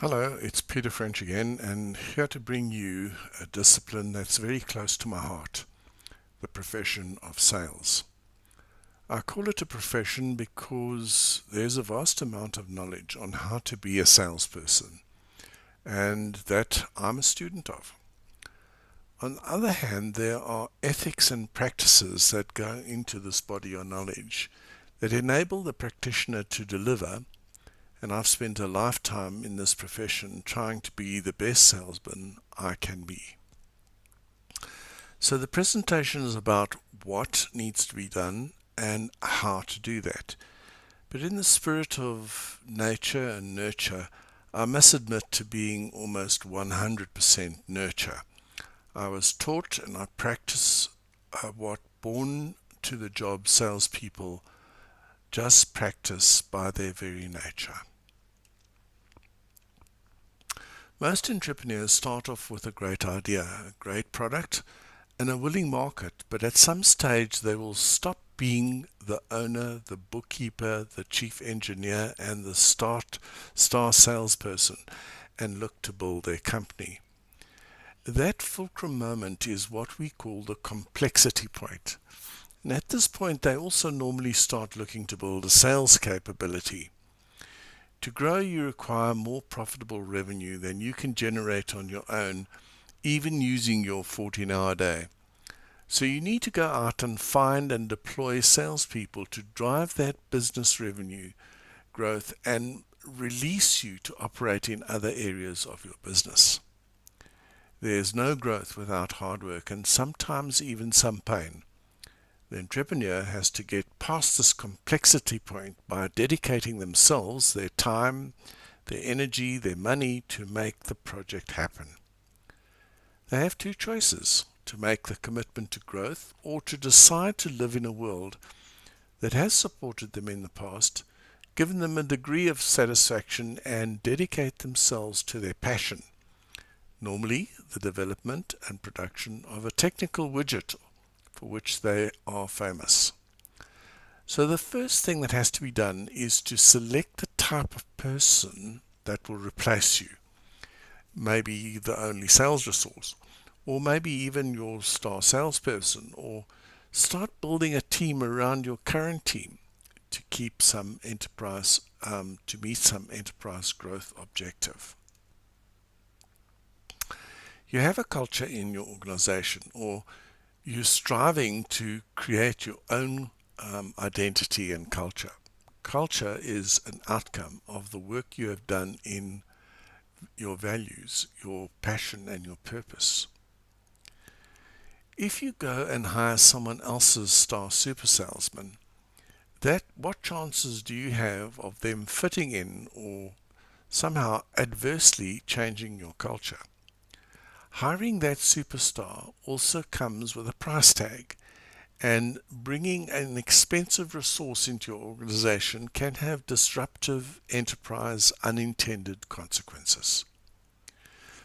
Hello, it's Peter French again, and here to bring you a discipline that's very close to my heart, the profession of sales. I call it a profession because there's a vast amount of knowledge on how to be a salesperson, and that I'm a student of. On the other hand, there are ethics and practices that go into this body of knowledge that enable the practitioner to deliver, and I've spent a lifetime in this profession trying to be the best salesman I can be. So the presentation is about what needs to be done and how to do that. But in the spirit of nature and nurture, I must admit to being almost 100% nurture. I was taught and I practice what born to the job salespeople just practice by their very nature. Most entrepreneurs start off with a great idea, a great product, and a willing market, but at some stage they will stop being the owner, the bookkeeper, the chief engineer, and the star salesperson and look to build their company. That fulcrum moment is what we call the complexity point. And at this point, they also normally start looking to build a sales capability. To grow, you require more profitable revenue than you can generate on your own, even using your 14-hour day. So you need to go out and find and deploy salespeople to drive that business revenue growth and release you to operate in other areas of your business. There's no growth without hard work and sometimes even some pain. The entrepreneur has to get past this complexity point by dedicating themselves, their time, their energy, their money to make the project happen. They have two choices: to make the commitment to growth or to decide to live in a world that has supported them in the past, given them a degree of satisfaction, and dedicate themselves to their passion, normally the development and production of a technical widget for which they are famous. So the first thing that has to be done is to select the type of person that will replace you. Maybe the only sales resource, or maybe even your star salesperson, or start building a team around your current team to keep some enterprise, to meet some enterprise growth objective. You have a culture in your organization, or you're striving to create your own identity and culture. Culture is an outcome of the work you have done in your values, your passion, and your purpose. If you go and hire someone else's star super salesman, what chances do you have of them fitting in or somehow adversely changing your culture? Hiring that superstar also comes with a price tag, and bringing an expensive resource into your organization can have disruptive enterprise unintended consequences.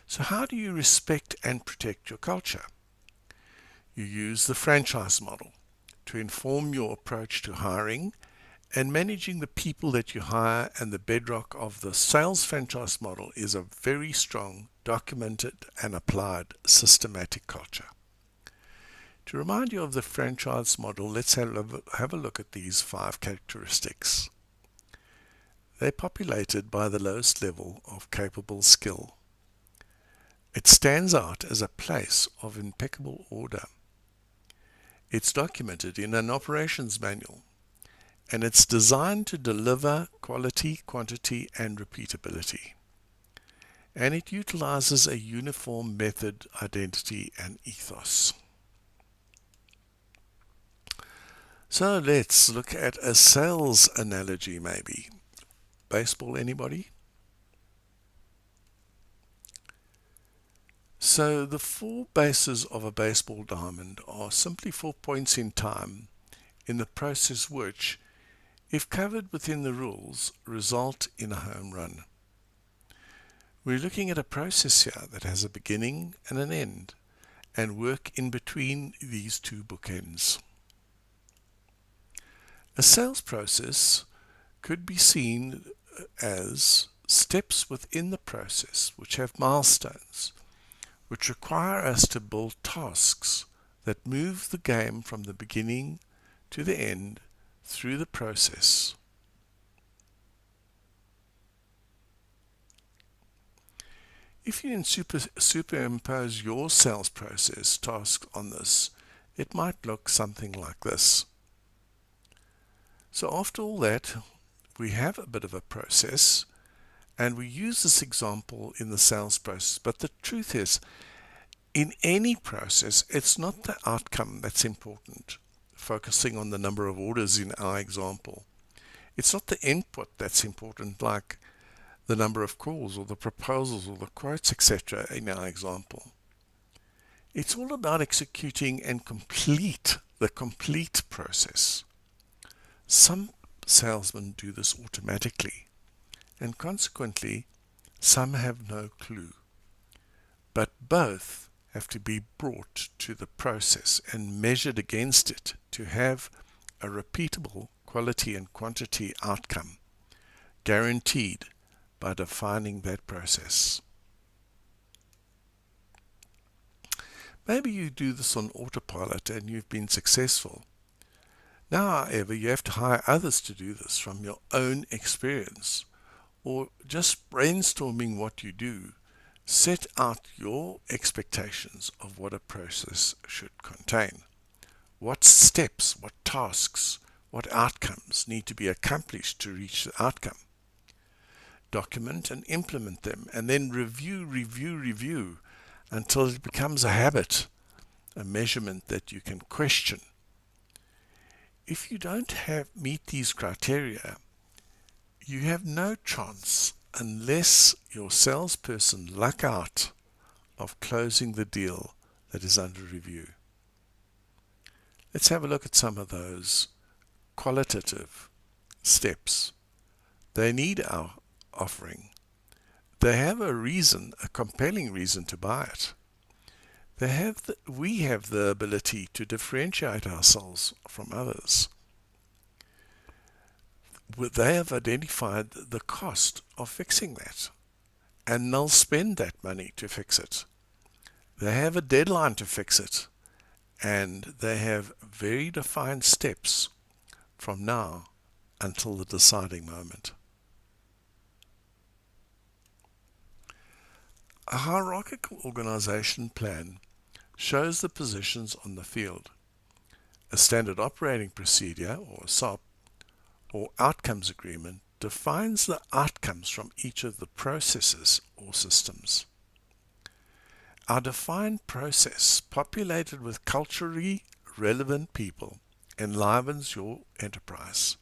So how do you respect and protect your culture? You use the franchise model to inform your approach to hiring and managing the people that you hire, and the bedrock of the sales franchise model is a very strong, documented, and applied systematic culture. To remind you of the franchise model, let's have a look at these 5 characteristics. They're populated by the lowest level of capable skill. It stands out as a place of impeccable order. It's documented in an operations manual, and it's designed to deliver quality, quantity, and repeatability. And it utilizes a uniform method, identity, and ethos. So let's look at a sales analogy maybe. Baseball, anybody? So the 4 bases of a baseball diamond are simply 4 points in time in the process which, if covered within the rules, result in a home run. We're looking at a process here that has a beginning and an end, and work in between these 2 bookends. A sales process could be seen as steps within the process which have milestones, which require us to build tasks that move the game from the beginning to the end through the process. If you superimpose your sales process task on this, it might look something like this. So after all that, we have a bit of a process, and we use this example in the sales process. But the truth is, in any process, it's not the outcome that's important, focusing on the number of orders in our example. It's not the input that's important, like the number of calls or the proposals or the quotes, etc. in our example. It's all about executing and complete the complete process. Some salesmen do this automatically, and consequently, some have no clue. But both have to be brought to the process and measured against it to have a repeatable quality and quantity outcome, guaranteed by defining that process. Maybe you do this on autopilot and you've been successful. Now, however, you have to hire others to do this from your own experience, or just brainstorming what you do. Set out your expectations of what a process should contain. What steps, what tasks, what outcomes need to be accomplished to reach the outcome. Document and implement them, and then review until it becomes a habit, a measurement that you can question. If you don't meet these criteria, you have no chance unless your salesperson luck out of closing the deal that is under review. Let's have a look at some of those qualitative steps. They need our offering. They have a reason, a compelling reason to buy it. We have the ability to differentiate ourselves from others. They have identified the cost of fixing that, and they'll spend that money to fix it. They have a deadline to fix it, and they have very defined steps from now until the deciding moment. A hierarchical organization plan shows the positions on the field. A standard operating procedure, or SOP, or outcomes agreement, defines the outcomes from each of the processes or systems. Our defined process, populated with culturally relevant people, enlivens your enterprise,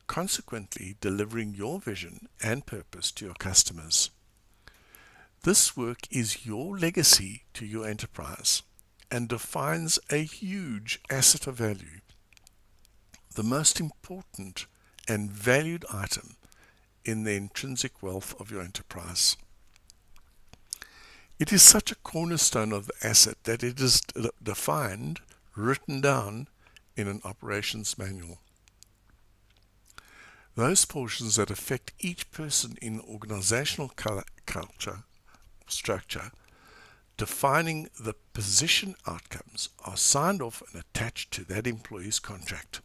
consequently delivering your vision and purpose to your customers. This work is your legacy to your enterprise and defines a huge asset of value, the most important and valued item in the intrinsic wealth of your enterprise. It is such a cornerstone of the asset that it is defined, written down in an operations manual. Those portions that affect each person in organizational culture structure, defining the position outcomes, are signed off and attached to that employee's contract.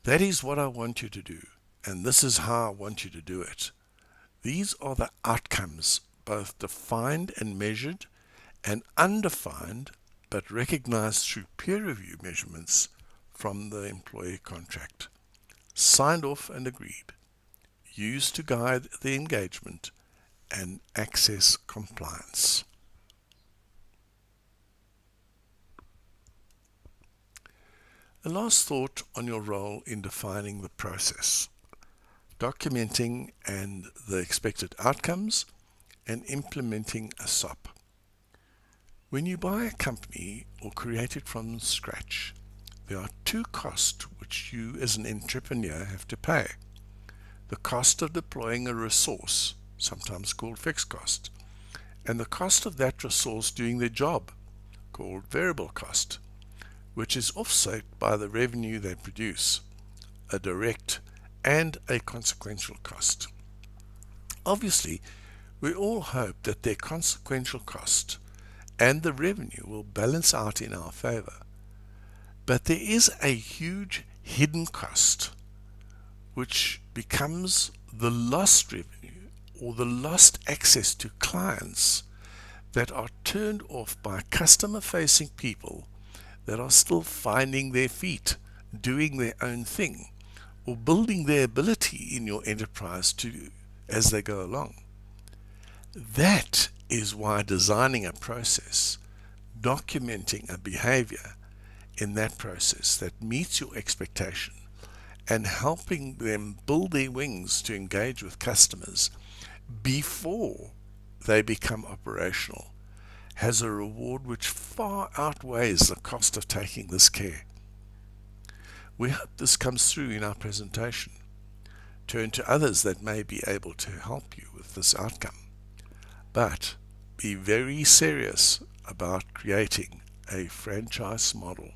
That is what I want you to do, and this is how I want you to do it. These are the outcomes, both defined and measured, and undefined, but recognized through peer review measurements from the employee contract. Signed off and agreed. Used to guide the engagement and access compliance. A last thought on your role in defining the process, documenting and the expected outcomes, and implementing a SOP. When you buy a company or create it from scratch, there are two costs which you as an entrepreneur have to pay. The cost of deploying a resource, sometimes called fixed cost, and the cost of that resource doing their job, called variable cost, which is offset by the revenue they produce, a direct and a consequential cost. Obviously, we all hope that their consequential cost and the revenue will balance out in our favor. But there is a huge hidden cost which becomes the lost revenue or the lost access to clients that are turned off by customer facing people that are still finding their feet, doing their own thing, or building their ability in your enterprise to as they go along. That is why designing a process, documenting a behavior in that process that meets your expectation, and helping them build their wings to engage with customers before they become operational has a reward which far outweighs the cost of taking this care. We hope this comes through in our presentation. Turn to others that may be able to help you with this outcome. But be very serious about creating a franchise model.